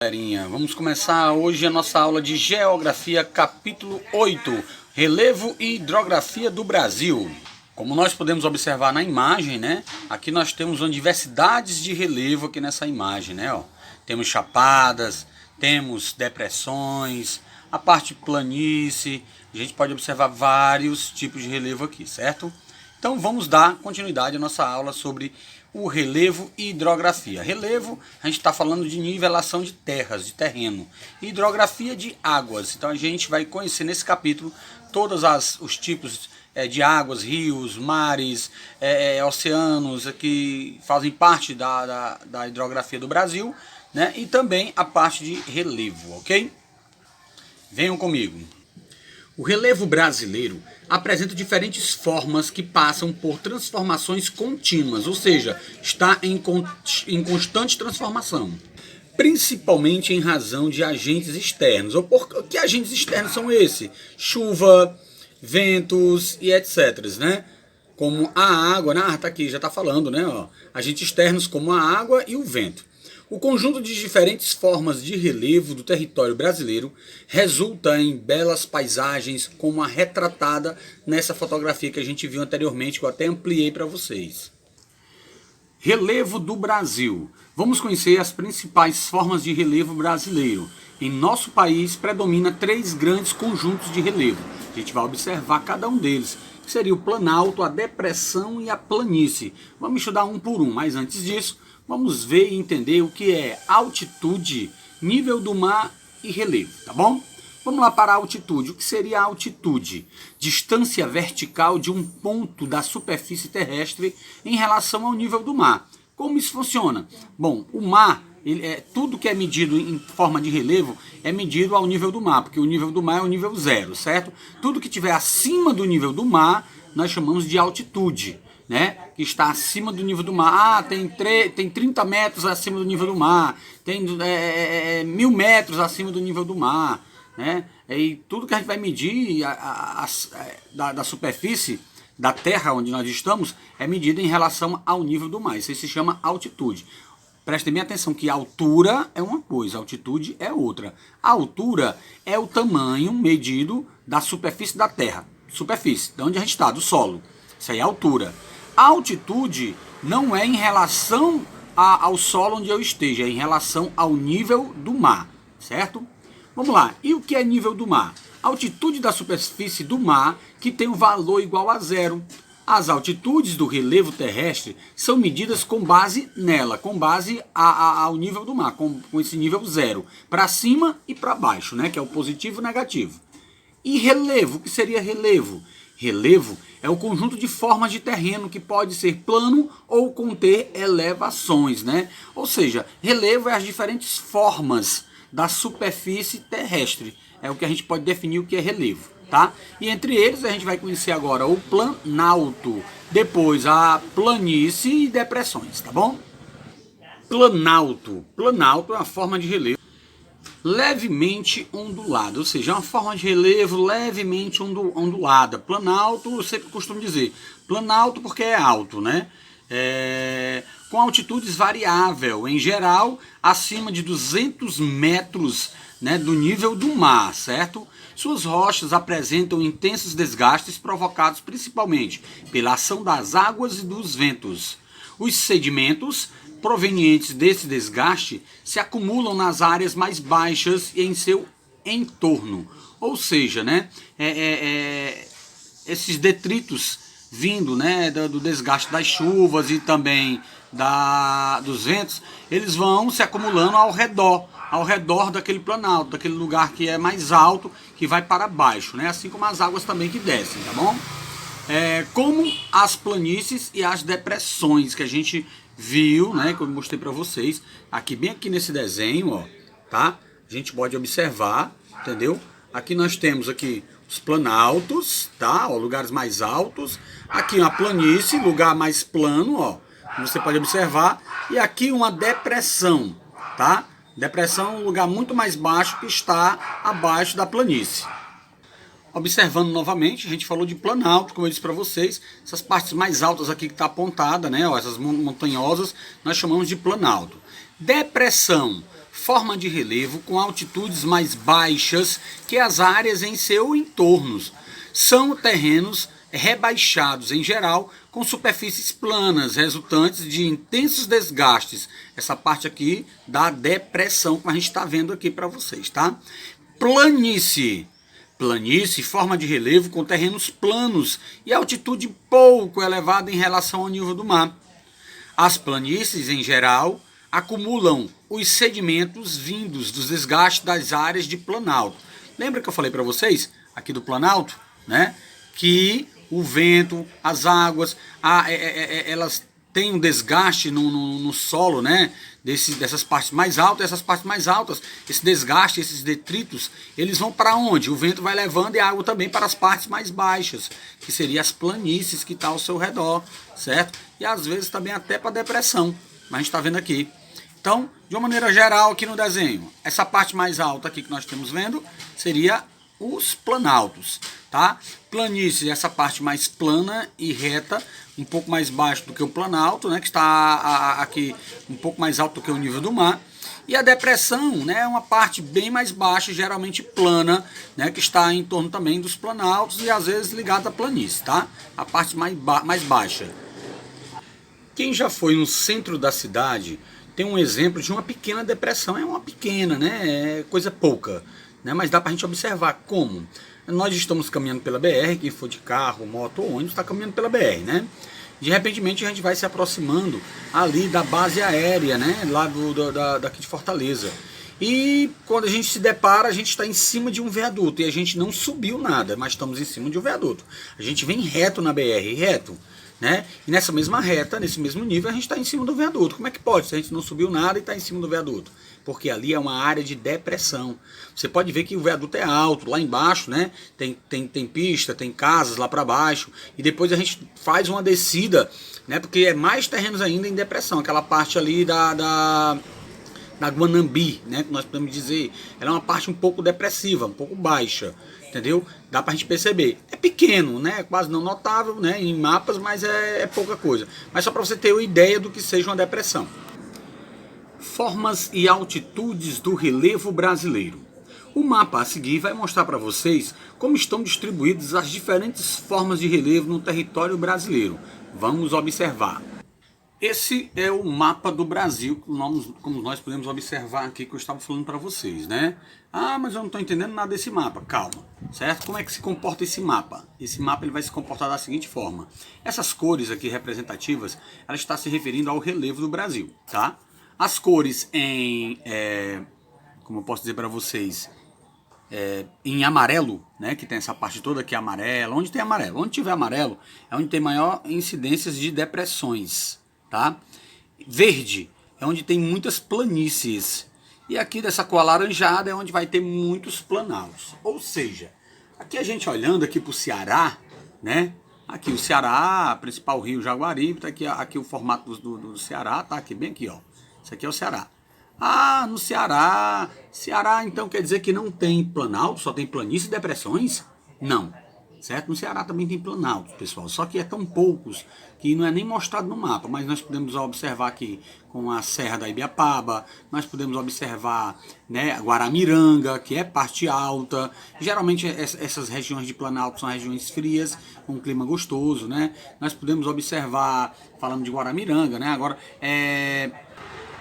Galerinha, vamos começar hoje a nossa aula de Geografia, capítulo 8, Relevo e Hidrografia do Brasil. Como nós podemos observar na imagem, né? Aqui nós temos uma diversidade de relevo aqui nessa imagem, né? Ó. Temos chapadas, temos depressões, a parte planície, a gente pode observar vários tipos de relevo aqui, certo? Então vamos dar continuidade à nossa aula sobre o relevo e hidrografia. Relevo, a gente está falando de nivelação de terras, de terreno. Hidrografia de águas. Então a gente vai conhecer nesse capítulo todos os tipos de águas, rios, mares, oceanos que fazem parte da hidrografia do Brasil, né? E também a parte de relevo, ok? Venham comigo. O relevo brasileiro apresenta diferentes formas que passam por transformações contínuas, ou seja, está em constante transformação, principalmente em razão de agentes externos. Que agentes externos são esses? Chuva, ventos e etc, né? Como a água, né? Tá aqui, já está falando, né? Ó, agentes externos como a água e o vento. O conjunto de diferentes formas de relevo do território brasileiro resulta em belas paisagens, como a retratada nessa fotografia que a gente viu anteriormente, que eu até ampliei para vocês. Relevo do Brasil. Vamos conhecer as principais formas de relevo brasileiro. Em nosso país predomina 3 grandes conjuntos de relevo. A gente vai observar cada um deles, que seria o planalto, a depressão e a planície. Vamos estudar um por um, mas antes disso, vamos ver e entender o que é altitude, nível do mar e relevo, tá bom? Vamos lá para a altitude. O que seria a altitude? Distância vertical de um ponto da superfície terrestre em relação ao nível do mar. Como isso funciona? Bom, o mar, tudo que é medido em forma de relevo é medido ao nível do mar, porque o nível do mar é o nível 0, certo? Tudo que estiver acima do nível do mar, nós chamamos de altitude, né? Que está acima do nível do mar. Tem 30 metros acima do nível do mar, tem 1000 metros acima do nível do mar, né? E tudo que a gente vai medir da superfície da terra onde nós estamos é medido em relação ao nível do mar. Isso aí se chama altitude. Prestem bem atenção que a altura é uma coisa, a altitude é outra. A altura é o tamanho medido da superfície da terra. Superfície, de onde a gente está, do solo. Isso aí é altura. A altitude não é em relação ao solo onde eu esteja, é em relação ao nível do mar, certo? Vamos lá, e o que é nível do mar? Altitude da superfície do mar que tem um valor igual a 0. As altitudes do relevo terrestre são medidas com base nela, com base ao nível do mar, com esse nível 0, para cima e para baixo, né? Que é o positivo e o negativo. E relevo, o que seria relevo? Relevo é o conjunto de formas de terreno que pode ser plano ou conter elevações, né? Ou seja, relevo é as diferentes formas da superfície terrestre. É o que a gente pode definir o que é relevo, tá? E entre eles a gente vai conhecer agora o planalto, depois a planície e depressões, tá bom? Planalto. Planalto é uma forma de relevo levemente ondulada, ou seja, é uma forma de relevo levemente ondulada. Planalto, eu sempre costumo dizer, planalto porque é alto, né? Com altitudes variável, em geral, acima de 200 metros, né, do nível do mar, certo? Suas rochas apresentam intensos desgastes provocados principalmente pela ação das águas e dos ventos. Os sedimentos provenientes desse desgaste se acumulam nas áreas mais baixas e em seu entorno. Ou seja, né, esses detritos vindo, né, do desgaste das chuvas e também dos ventos, eles vão se acumulando ao redor daquele planalto, daquele lugar que é mais alto, que vai para baixo, né, assim como as águas também que descem, tá bom? Como as planícies e as depressões que a gente viu, né, que eu mostrei para vocês, bem aqui nesse desenho, ó, tá? A gente pode observar, entendeu? Aqui nós temos aqui os planaltos, tá? Ó, lugares mais altos. Aqui uma planície, lugar mais plano, ó, você pode observar. E aqui uma depressão, tá? Depressão é um lugar muito mais baixo que está abaixo da planície. Observando novamente, a gente falou de planalto, como eu disse para vocês, essas partes mais altas aqui que está apontada, né, ó, essas montanhosas, nós chamamos de planalto. Depressão, forma de relevo com altitudes mais baixas que as áreas em seu entorno. São terrenos rebaixados em geral, com superfícies planas, resultantes de intensos desgastes. Essa parte aqui da depressão, como a gente está vendo aqui para vocês, tá? Planície. Planície, forma de relevo com terrenos planos e altitude pouco elevada em relação ao nível do mar. As planícies, em geral, acumulam os sedimentos vindos dos desgastes das áreas de planalto. Lembra que eu falei para vocês, aqui do planalto, né, que o vento, as águas, elas têm um desgaste no solo, né, dessas partes mais altas. Essas partes mais altas, esse desgaste, esses detritos, eles vão para onde? O vento vai levando e a água também para as partes mais baixas, que seriam as planícies que estão ao seu redor, certo? E às vezes também até para depressão, mas a gente está vendo aqui. Então, de uma maneira geral aqui no desenho, essa parte mais alta aqui que nós estamos vendo seria os planaltos, tá? Planície, essa parte mais plana e reta, um pouco mais baixo do que o planalto, né, que está aqui um pouco mais alto do que o nível do mar. E a depressão, né, é uma parte bem mais baixa, geralmente plana, né, que está em torno também dos planaltos e às vezes ligada à planície, tá? A parte mais baixa. Quem já foi no centro da cidade tem um exemplo de uma pequena depressão. É uma pequena, né, é coisa pouca, né, mas dá para a gente observar como. Nós estamos caminhando pela BR, quem for de carro, moto ou ônibus está caminhando pela BR, né? De repente a gente vai se aproximando ali da base aérea, né? Lá daqui de Fortaleza. E quando a gente se depara, a gente está em cima de um viaduto e a gente não subiu nada, mas estamos em cima de um viaduto. A gente vem reto na BR, reto, né? E nessa mesma reta, nesse mesmo nível, a gente está em cima do viaduto. Como é que pode? Se a gente não subiu nada e está em cima do viaduto? Porque ali é uma área de depressão. Você pode ver que o viaduto é alto, lá embaixo, né? Tem pista, tem casas lá para baixo. E depois a gente faz uma descida, né? Porque é mais terrenos ainda em depressão. Aquela parte ali da Guanambi, né? Que nós podemos dizer. Ela é uma parte um pouco depressiva, um pouco baixa. Entendeu? Dá pra gente perceber. É pequeno, né? Quase não notável, né? Em mapas, mas é pouca coisa. Mas só para você ter uma ideia do que seja uma depressão. Formas e altitudes do relevo brasileiro. O mapa a seguir vai mostrar para vocês como estão distribuídas as diferentes formas de relevo no território brasileiro. Vamos observar. Esse é o mapa do Brasil, como nós podemos observar aqui que eu estava falando para vocês, né? Ah, mas eu não estou entendendo nada desse mapa. Calma, certo? Como é que se comporta esse mapa? Esse mapa ele vai se comportar da seguinte forma. Essas cores aqui representativas, ela está se referindo ao relevo do Brasil, tá? As cores como eu posso dizer para vocês, em amarelo, né, que tem essa parte toda aqui amarela. Onde tem amarelo? Onde tiver amarelo é onde tem maior incidências de depressões, tá? Verde é onde tem muitas planícies. E aqui dessa cor alaranjada é onde vai ter muitos planaltos. Ou seja, aqui a gente olhando aqui para o Ceará, né? Aqui o Ceará, principal rio Jaguaribe, tá aqui o formato do Ceará, tá aqui, bem aqui, ó. Isso aqui é o Ceará. Ah, no Ceará então quer dizer que não tem planalto, só tem planície e depressões? Não, certo? No Ceará também tem planalto, pessoal, só que é tão poucos que não é nem mostrado no mapa, mas nós podemos observar aqui com a Serra da Ibiapaba, nós podemos observar, né, Guaramiranga, que é parte alta. Geralmente essas regiões de planalto são regiões frias, com um clima gostoso, né? Nós podemos observar, falando de Guaramiranga, né, agora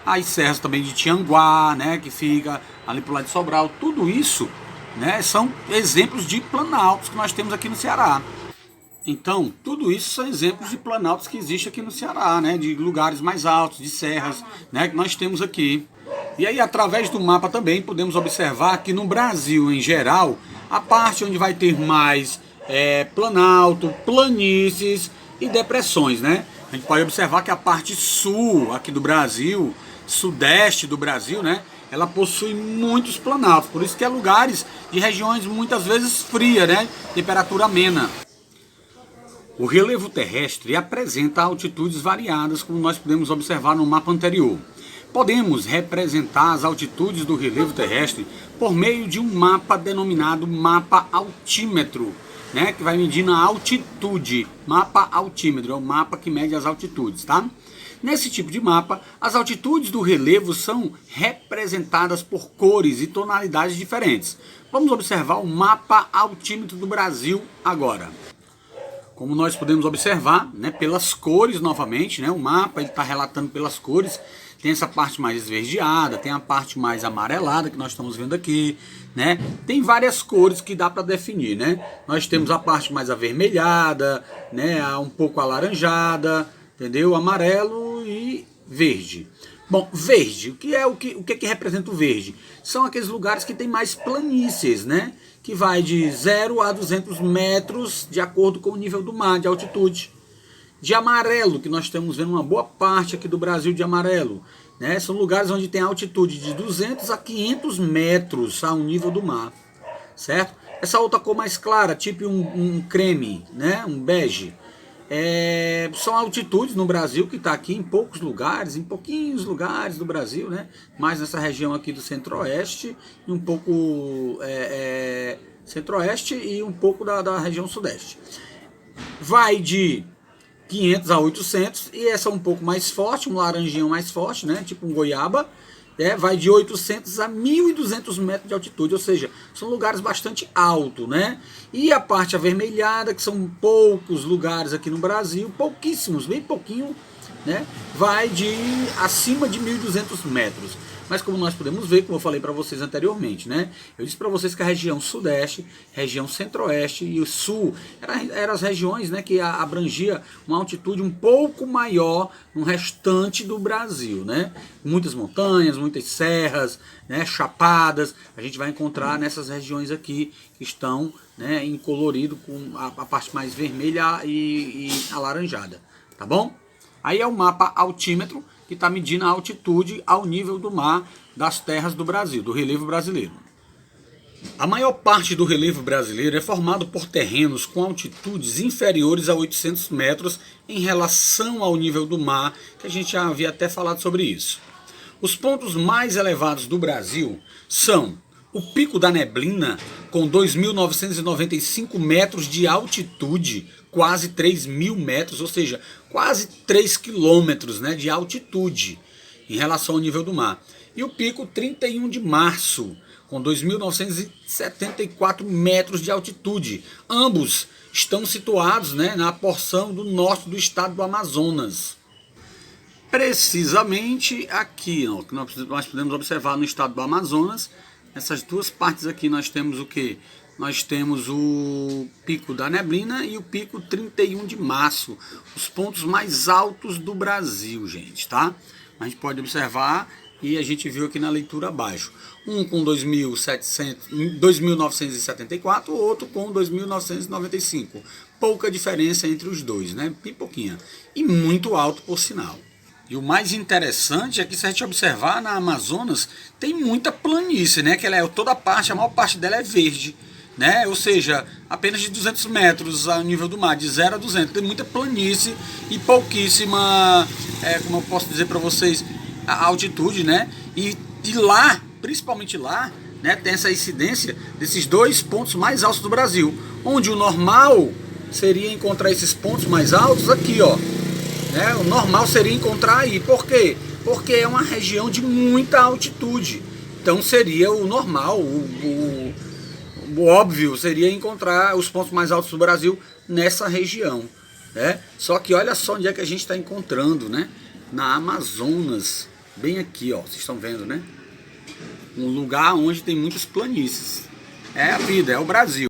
as serras também de Tianguá, né, que fica ali pro lado de Sobral. Tudo isso, né, são exemplos de planaltos que nós temos aqui no Ceará. Então, tudo isso são exemplos de planaltos que existem aqui no Ceará, né, de lugares mais altos, de serras, né, que nós temos aqui. E aí, através do mapa também, podemos observar que no Brasil, em geral, a parte onde vai ter mais planalto, planícies e depressões, né? A gente pode observar que a parte sul aqui do Brasil, sudeste do Brasil, né, ela possui muitos planaltos, por isso que é lugares de regiões muitas vezes frias, né, temperatura amena. O relevo terrestre apresenta altitudes variadas, como nós podemos observar no mapa anterior. Podemos representar as altitudes do relevo terrestre por meio de um mapa denominado mapa altímetro, né, que vai medindo a altitude. Mapa altímetro é o mapa que mede as altitudes, tá? Nesse tipo de mapa, as altitudes do relevo são representadas por cores e tonalidades diferentes. Vamos observar o mapa altímetro do Brasil agora. Como nós podemos observar, né, pelas cores novamente, né, o mapa está relatando pelas cores. Tem essa parte mais esverdeada, tem a parte mais amarelada que nós estamos vendo aqui, né? Tem várias cores que dá para definir, né? Nós temos a parte mais avermelhada, né, um pouco alaranjada, entendeu? Amarelo e verde. Bom, verde, o que representa o verde? São aqueles lugares que tem mais planícies, né? Que vai de 0 a 200 metros de acordo com o nível do mar, de altitude. De amarelo, que nós estamos vendo uma boa parte aqui do Brasil de amarelo, né? São lugares onde tem altitude de 200 a 500 metros ao nível do mar, certo? Essa outra cor mais clara, tipo um creme, né? Um bege, são altitudes no Brasil que está aqui em poucos lugares, em pouquinhos lugares do Brasil, né? Mais nessa região aqui do centro-oeste e um pouco centro-oeste e um pouco da região sudeste. Vai de 500 a 800, e essa é um pouco mais forte, um laranjinho mais forte, né, tipo um goiaba, vai de 800 a 1.200 metros de altitude, ou seja, são lugares bastante altos, né? E a parte avermelhada, que são poucos lugares aqui no Brasil, pouquíssimos, bem pouquinho, né, vai de acima de 1.200 metros. Mas como nós podemos ver, como eu falei para vocês anteriormente, né? Eu disse para vocês que a região sudeste, região centro-oeste e o sul eram as regiões, né, que abrangia uma altitude um pouco maior no restante do Brasil, né? Muitas montanhas, muitas serras, né, chapadas, a gente vai encontrar nessas regiões aqui que estão, né, em colorido com a parte mais vermelha e alaranjada, tá bom? Aí é o mapa altímetro, que está medindo a altitude ao nível do mar das terras do Brasil, do relevo brasileiro. A maior parte do relevo brasileiro é formado por terrenos com altitudes inferiores a 800 metros em relação ao nível do mar, que a gente já havia até falado sobre isso. Os pontos mais elevados do Brasil são o Pico da Neblina, com 2.995 metros de altitude, quase 3.000 metros, ou seja, quase 3 quilômetros, né, de altitude em relação ao nível do mar. E o Pico 31 de Março, com 2.974 metros de altitude. Ambos estão situados, né, na porção do norte do estado do Amazonas. Precisamente aqui, ó, que nós podemos observar no estado do Amazonas. Nessas duas partes aqui nós temos o que? Nós temos o Pico da Neblina e o Pico 31 de Março, os pontos mais altos do Brasil, gente, tá? A gente pode observar e a gente viu aqui na leitura abaixo. Um com 2.974, o outro com 2.995. Pouca diferença entre os dois, né? Bem pouquinha. E muito alto, por sinal. E o mais interessante é que, se a gente observar, na Amazonas tem muita planície, né? Que ela toda a maior parte dela é verde, né? Ou seja, apenas de 200 metros ao nível do mar, de 0 a 200. Tem muita planície e pouquíssima, como eu posso dizer para vocês, a altitude, né? E lá, principalmente lá, né, tem essa incidência desses dois pontos mais altos do Brasil, onde o normal seria encontrar esses pontos mais altos aqui, ó. O normal seria encontrar aí. Por quê? Porque é uma região de muita altitude. Então seria o normal, o óbvio seria encontrar os pontos mais altos do Brasil nessa região, né? Só que olha só onde é que a gente está encontrando, né? Na Amazonas, bem aqui, ó. Vocês estão vendo, né? Um lugar onde tem muitas planícies. É a vida, é o Brasil.